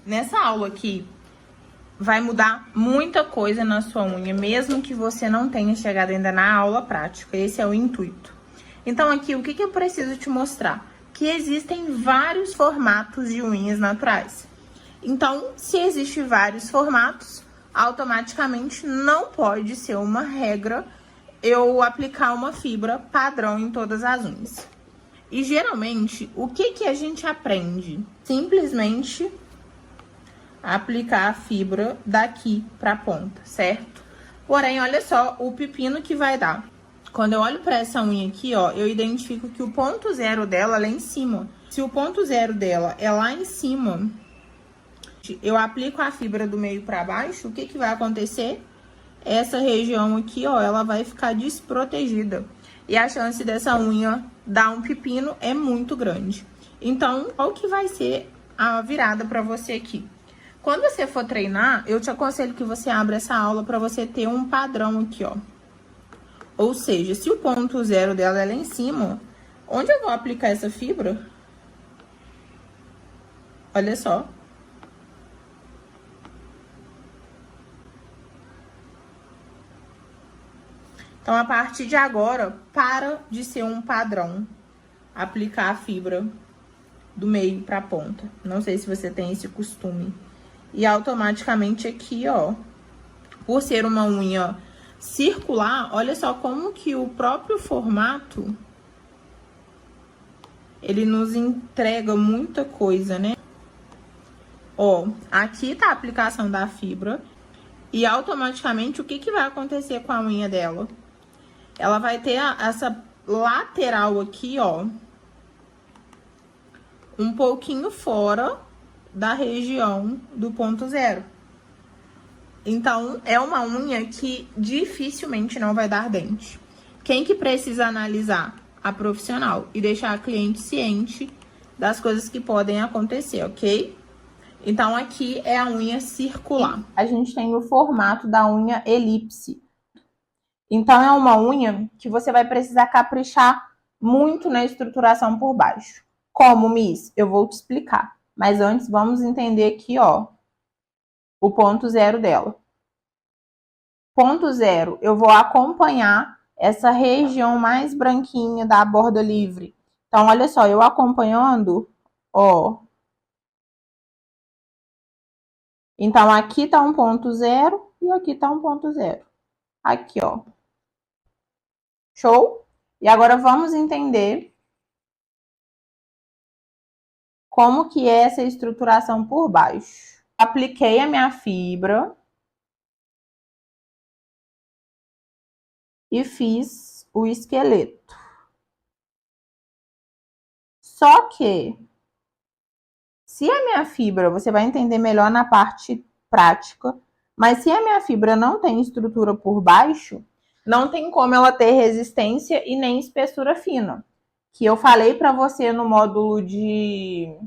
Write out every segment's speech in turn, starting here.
Nessa aula aqui, vai mudar muita coisa na sua unha, mesmo que você não tenha chegado ainda na aula prática. Esse é o intuito. Então aqui, o que eu preciso te mostrar? Que existem vários formatos de unhas naturais. Então, se existem vários formatos, automaticamente não pode ser uma regra eu aplicar uma fibra padrão em todas as unhas. E geralmente, o que a gente aprende? Simplesmente aplicar a fibra daqui pra ponta, certo? Porém, olha só o pepino que vai dar. Quando eu olho pra essa unha aqui, ó, eu identifico que o ponto zero dela é lá em cima. Se o ponto zero dela é lá em cima, eu aplico a fibra do meio pra baixo, o que vai acontecer? Essa região aqui, ó, ela vai ficar desprotegida. E a chance dessa unha dar um pepino é muito grande. Então, qual que vai ser a virada pra você aqui? Quando você for treinar, eu te aconselho que você abra essa aula pra você ter um padrão aqui, ó. Ou seja, se o ponto zero dela é lá em cima, onde eu vou aplicar essa fibra? Olha só. Então, a partir de agora, para de ser um padrão aplicar a fibra do meio para a ponta. Não sei se você tem esse costume. E automaticamente aqui, ó, por ser uma unha circular, olha só como que o próprio formato, ele nos entrega muita coisa, né? Ó, aqui tá a aplicação da fibra e automaticamente o que vai acontecer com a unha dela? Ela vai ter essa lateral aqui, ó, um pouquinho fora da região do ponto zero. Então, é uma unha que dificilmente não vai dar dente. Quem que precisa analisar? A profissional e deixar a cliente ciente das coisas que podem acontecer, ok? Então, aqui é a unha circular. A gente tem o formato da unha elipse. Então, é uma unha que você vai precisar caprichar muito na estruturação por baixo. Como, Miss? Eu vou te explicar. Mas antes, vamos entender aqui, ó, o ponto zero dela. Ponto zero, eu vou acompanhar essa região mais branquinha da borda livre. Então, olha só, eu acompanhando, ó. Então, aqui tá um ponto zero e aqui tá um ponto zero. Aqui, ó. Show? E agora vamos entender como que é essa estruturação por baixo. Apliquei a minha fibra e fiz o esqueleto. Só que, se a minha fibra, você vai entender melhor na parte prática, mas se a minha fibra não tem estrutura por baixo, não tem como ela ter resistência e nem espessura fina. Que eu falei para você no módulo de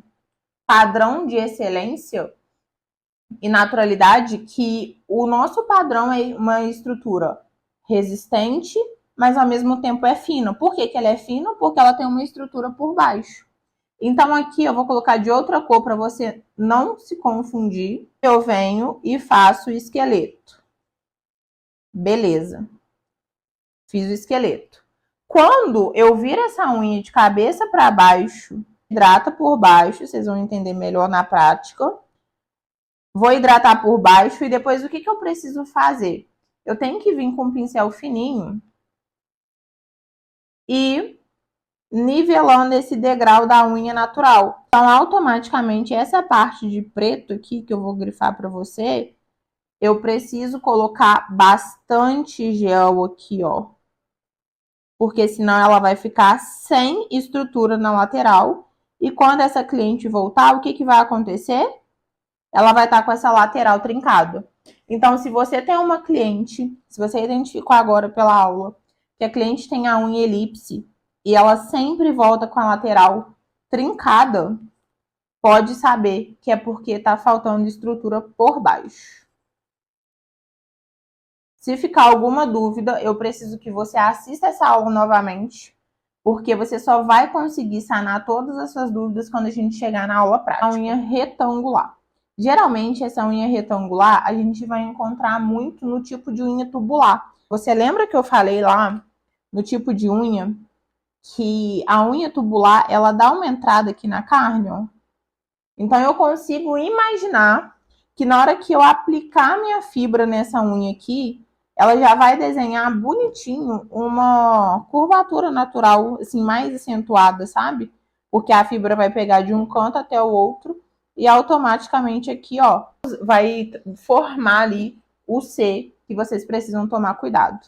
padrão de excelência e naturalidade, que o nosso padrão é uma estrutura resistente, mas ao mesmo tempo é fina. Por que ela é fina? Porque ela tem uma estrutura por baixo. Então, aqui eu vou colocar de outra cor para você não se confundir. Eu venho e faço o esqueleto. Beleza. Fiz o esqueleto. Quando eu viro essa unha de cabeça para baixo, hidrata por baixo, vocês vão entender melhor na prática. Vou hidratar por baixo e depois o que eu preciso fazer? Eu tenho que vir com um pincel fininho e nivelando esse degrau da unha natural. Então, automaticamente, essa parte de preto aqui, que eu vou grifar para você, eu preciso colocar bastante gel aqui, ó. Porque senão ela vai ficar sem estrutura na lateral. E quando essa cliente voltar, o que vai acontecer? Ela vai estar com essa lateral trincada. Então, se você tem uma cliente, se você identificou agora pela aula, que a cliente tem a unha elipse, e ela sempre volta com a lateral trincada, pode saber que é porque tá faltando estrutura por baixo. Se ficar alguma dúvida, eu preciso que você assista essa aula novamente, porque você só vai conseguir sanar todas as suas dúvidas quando a gente chegar na aula prática. A unha retangular. Geralmente, essa unha retangular a gente vai encontrar muito no tipo de unha tubular. Você lembra que eu falei lá no tipo de unha que a unha tubular ela dá uma entrada aqui na carne, ó? Então eu consigo imaginar que na hora que eu aplicar minha fibra nessa unha aqui, ela já vai desenhar bonitinho uma curvatura natural, assim, mais acentuada, sabe? Porque a fibra vai pegar de um canto até o outro e automaticamente aqui, ó, vai formar ali o C que vocês precisam tomar cuidado.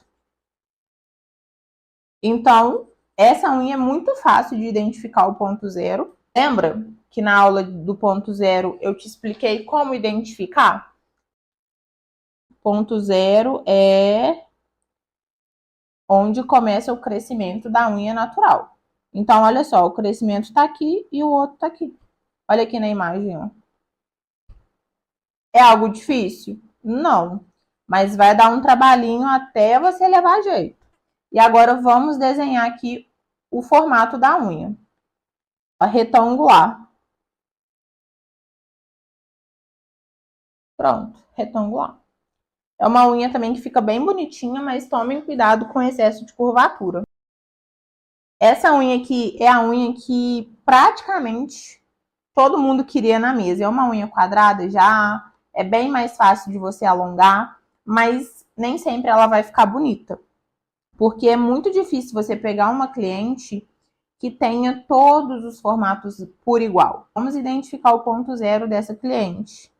Então, essa unha é muito fácil de identificar o ponto zero. Lembra que na aula do ponto zero eu te expliquei como identificar? Ponto zero é onde começa o crescimento da unha natural. Então, olha só, o crescimento está aqui e o outro está aqui. Olha aqui na imagem, ó. É algo difícil? Não. Mas vai dar um trabalhinho até você levar jeito. E agora vamos desenhar aqui o formato da unha. A retangular. Pronto, retangular. É uma unha também que fica bem bonitinha, mas tomem cuidado com excesso de curvatura. Essa unha aqui é a unha que praticamente todo mundo queria na mesa. É uma unha quadrada já, é bem mais fácil de você alongar, mas nem sempre ela vai ficar bonita. Porque é muito difícil você pegar uma cliente que tenha todos os formatos por igual. Vamos identificar o ponto zero dessa cliente.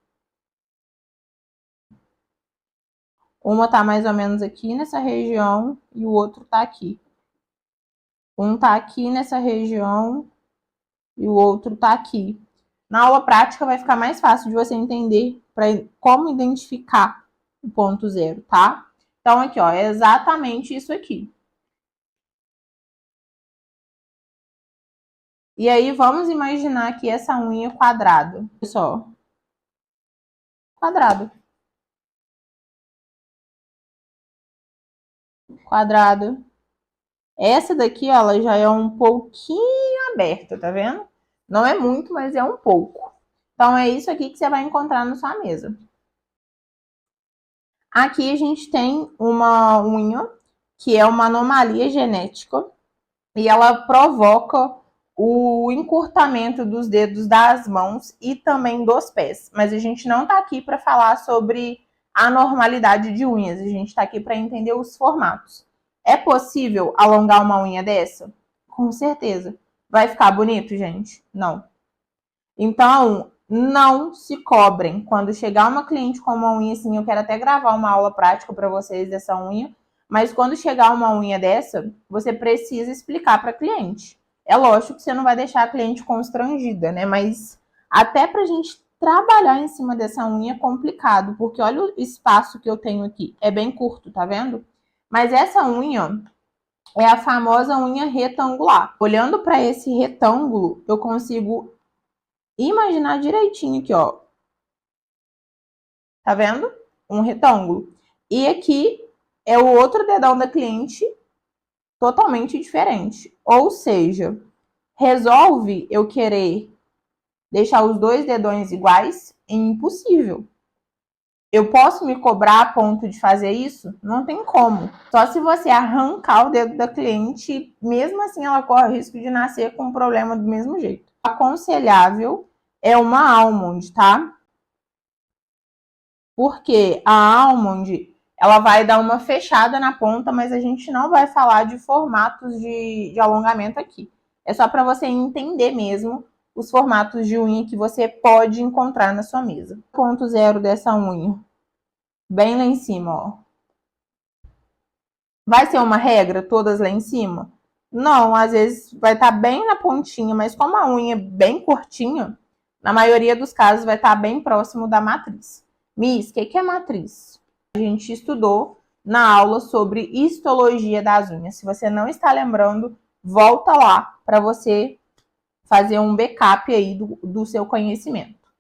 Uma tá mais ou menos aqui nessa região e o outro tá aqui. Um tá aqui nessa região e o outro tá aqui. Na aula prática vai ficar mais fácil de você entender para como identificar o ponto zero, tá? Então aqui, ó, é exatamente isso aqui. E aí vamos imaginar aqui essa unha quadrada. Olha só. Quadrado. Quadrado. Essa daqui, ó, ela já é um pouquinho aberta, tá vendo? Não é muito, mas é um pouco. Então é isso aqui que você vai encontrar na sua mesa. Aqui a gente tem uma unha que é uma anomalia genética e ela provoca o encurtamento dos dedos das mãos e também dos pés. Mas a gente não está aqui para falar sobre a normalidade de unhas, a gente está aqui para entender os formatos. É possível alongar uma unha dessa? Com certeza. Vai ficar bonito, gente? Não. Então, não se cobrem. Quando chegar uma cliente com uma unha assim, eu quero até gravar uma aula prática para vocês dessa unha, mas quando chegar uma unha dessa, você precisa explicar para a cliente. É lógico que você não vai deixar a cliente constrangida, né? Mas até para a gente trabalhar em cima dessa unha é complicado, porque olha o espaço que eu tenho aqui. É bem curto, tá vendo? Mas essa unha é a famosa unha retangular. Olhando para esse retângulo, eu consigo imaginar direitinho aqui, ó. Tá vendo? Um retângulo. E aqui é o outro dedão da cliente totalmente diferente. Ou seja, resolve eu querer deixar os dois dedões iguais? É impossível. Eu posso me cobrar a ponto de fazer isso? Não tem como. Só se você arrancar o dedo da cliente, mesmo assim ela corre o risco de nascer com um problema do mesmo jeito. Aconselhável é uma almond, tá? Porque a almond, ela vai dar uma fechada na ponta, mas a gente não vai falar de formatos de alongamento aqui. É só para você entender mesmo os formatos de unha que você pode encontrar na sua mesa. Ponto zero dessa unha. Bem lá em cima, ó. Vai ser uma regra todas lá em cima? Não, às vezes vai estar bem na pontinha, mas como a unha é bem curtinha, na maioria dos casos vai estar bem próximo da matriz. Miss, o que é matriz? A gente estudou na aula sobre histologia das unhas. Se você não está lembrando, volta lá para você fazer um backup aí do seu conhecimento.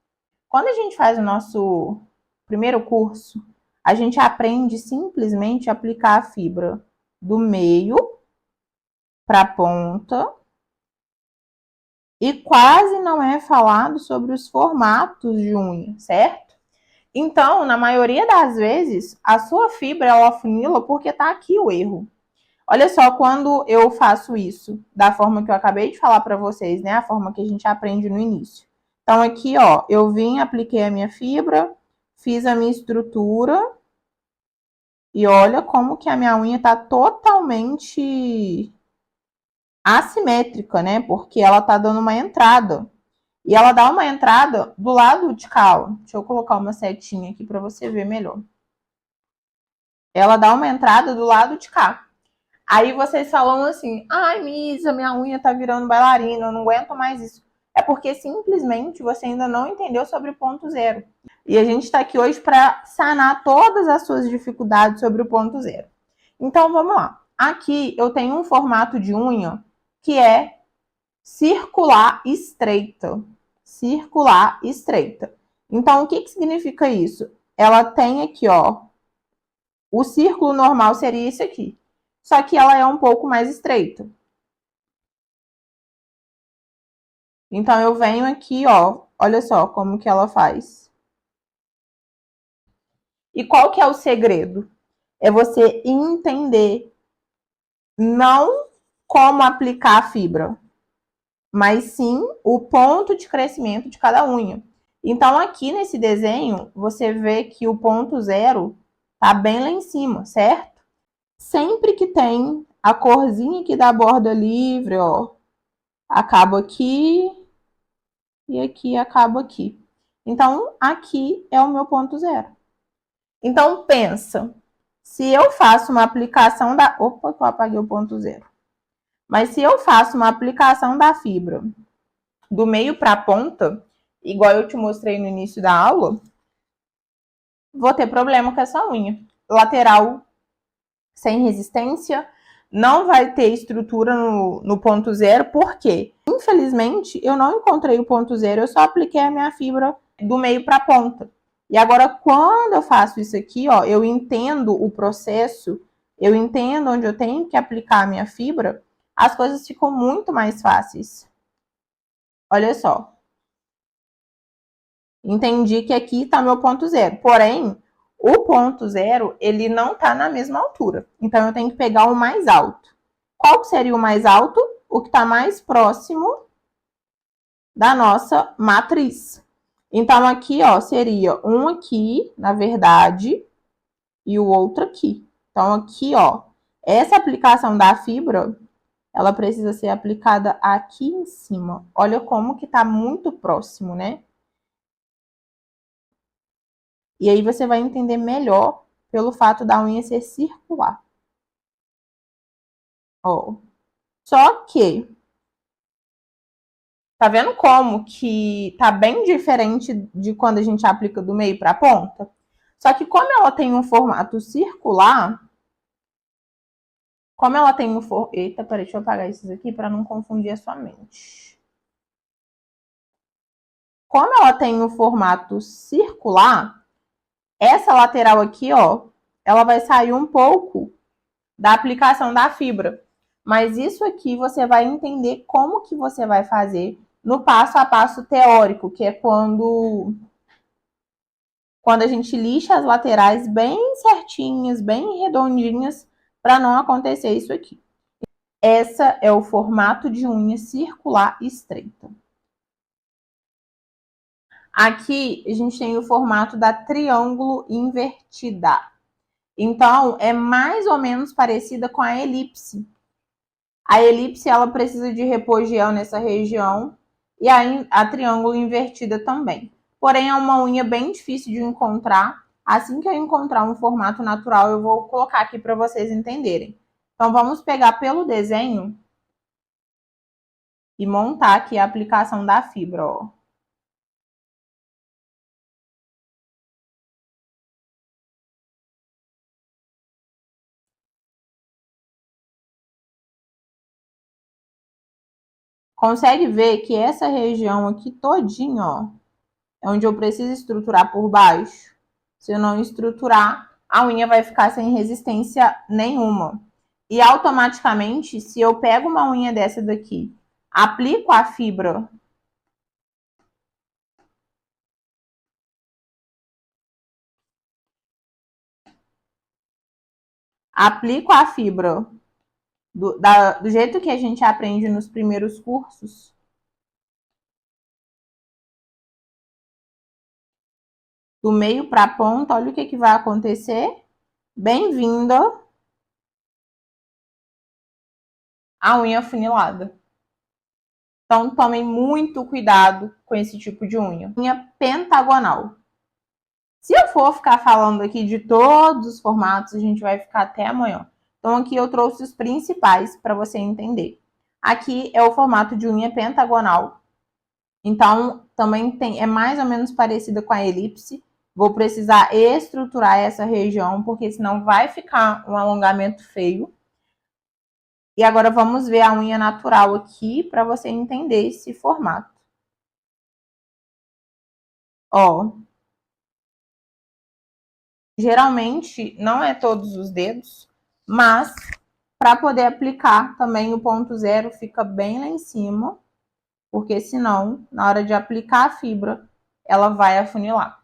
Quando a gente faz o nosso primeiro curso, a gente aprende simplesmente a aplicar a fibra do meio para a ponta e quase não é falado sobre os formatos de unha, certo? Então, na maioria das vezes, a sua fibra ela afunila porque tá aqui o erro. Olha só, quando eu faço isso da forma que eu acabei de falar para vocês, né? A forma que a gente aprende no início. Então, aqui, ó, eu vim, apliquei a minha fibra, fiz a minha estrutura e olha como que a minha unha tá totalmente assimétrica, né? Porque ela tá dando uma entrada. E ela dá uma entrada do lado de cá, ó. Deixa eu colocar uma setinha aqui para você ver melhor. Ela dá uma entrada do lado de cá. Aí vocês falam assim, ai, Misa, minha unha tá virando bailarina, eu não aguento mais isso. É porque simplesmente você ainda não entendeu sobre o ponto zero. E a gente está aqui hoje para sanar todas as suas dificuldades sobre o ponto zero. Então vamos lá. Aqui eu tenho um formato de unha que é circular estreita. Circular estreita. Então o que significa isso? Ela tem aqui, ó, o círculo normal seria esse aqui. Só que ela é um pouco mais estreita. Então, eu venho aqui, ó, olha só como que ela faz. E qual que é o segredo? É você entender não como aplicar a fibra, mas sim o ponto de crescimento de cada unha. Então, aqui nesse desenho, você vê que o ponto zero tá bem lá em cima, certo? Sempre que tem a corzinha aqui da borda livre, ó, acaba aqui e aqui acaba aqui. Então, aqui é o meu ponto zero. Então, pensa, se eu faço uma aplicação da... Opa, que eu apaguei o ponto zero. Mas se eu faço uma aplicação da fibra do meio para a ponta, igual eu te mostrei no início da aula, vou ter problema com essa unha. Lateral sem resistência, não vai ter estrutura no ponto zero, por quê? Infelizmente, eu não encontrei o ponto zero, eu só apliquei a minha fibra do meio para a ponta. E agora, quando eu faço isso aqui, ó, eu entendo o processo, eu entendo onde eu tenho que aplicar a minha fibra, as coisas ficam muito mais fáceis. Olha só. Entendi que aqui está meu ponto zero. Porém, o ponto zero, ele não está na mesma altura. Então, eu tenho que pegar o mais alto. Qual que seria o mais alto? O que está mais próximo da nossa matriz. Então, aqui, ó, seria um aqui, na verdade, e o outro aqui. Então, aqui, ó, essa aplicação da fibra, ela precisa ser aplicada aqui em cima. Olha como que tá muito próximo, né? E aí você vai entender melhor pelo fato da unha ser circular. Ó. Só que, tá vendo como que tá bem diferente de quando a gente aplica do meio para a ponta? Só que como ela tem um formato circular, como ela tem um formato... Eita, peraí, deixa eu apagar isso aqui para não confundir a sua mente. Como ela tem um formato circular, essa lateral aqui, ó, ela vai sair um pouco da aplicação da fibra. Mas isso aqui você vai entender como que você vai fazer no passo a passo teórico, que é quando a gente lixa as laterais bem certinhas, bem redondinhas, para não acontecer isso aqui. Essa é o formato de unha circular estreita. Aqui a gente tem o formato da triângulo invertida. Então, é mais ou menos parecida com a elipse. A elipse, ela precisa de repor gel nessa região e a triângulo invertida também. Porém, é uma unha bem difícil de encontrar. Assim que eu encontrar um formato natural, eu vou colocar aqui para vocês entenderem. Então, vamos pegar pelo desenho e montar aqui a aplicação da fibra, ó. Consegue ver que essa região aqui todinha, ó, é onde eu preciso estruturar por baixo. Se eu não estruturar, a unha vai ficar sem resistência nenhuma. E automaticamente, se eu pego uma unha dessa daqui, Aplico a fibra do jeito que a gente aprende nos primeiros cursos. Do meio para a ponta, olha o que vai acontecer. Bem-vindo à unha afunilada. Então, tomem muito cuidado com esse tipo de unha. Unha pentagonal. Se eu for ficar falando aqui de todos os formatos, a gente vai ficar até amanhã. Então, aqui eu trouxe os principais para você entender. Aqui é o formato de unha pentagonal. Então, também é mais ou menos parecida com a elipse. Vou precisar estruturar essa região, porque senão vai ficar um alongamento feio. E agora vamos ver a unha natural aqui, para você entender esse formato. Ó. Geralmente, não é todos os dedos, mas para poder aplicar também o ponto zero fica bem lá em cima, porque senão, na hora de aplicar a fibra, ela vai afunilar.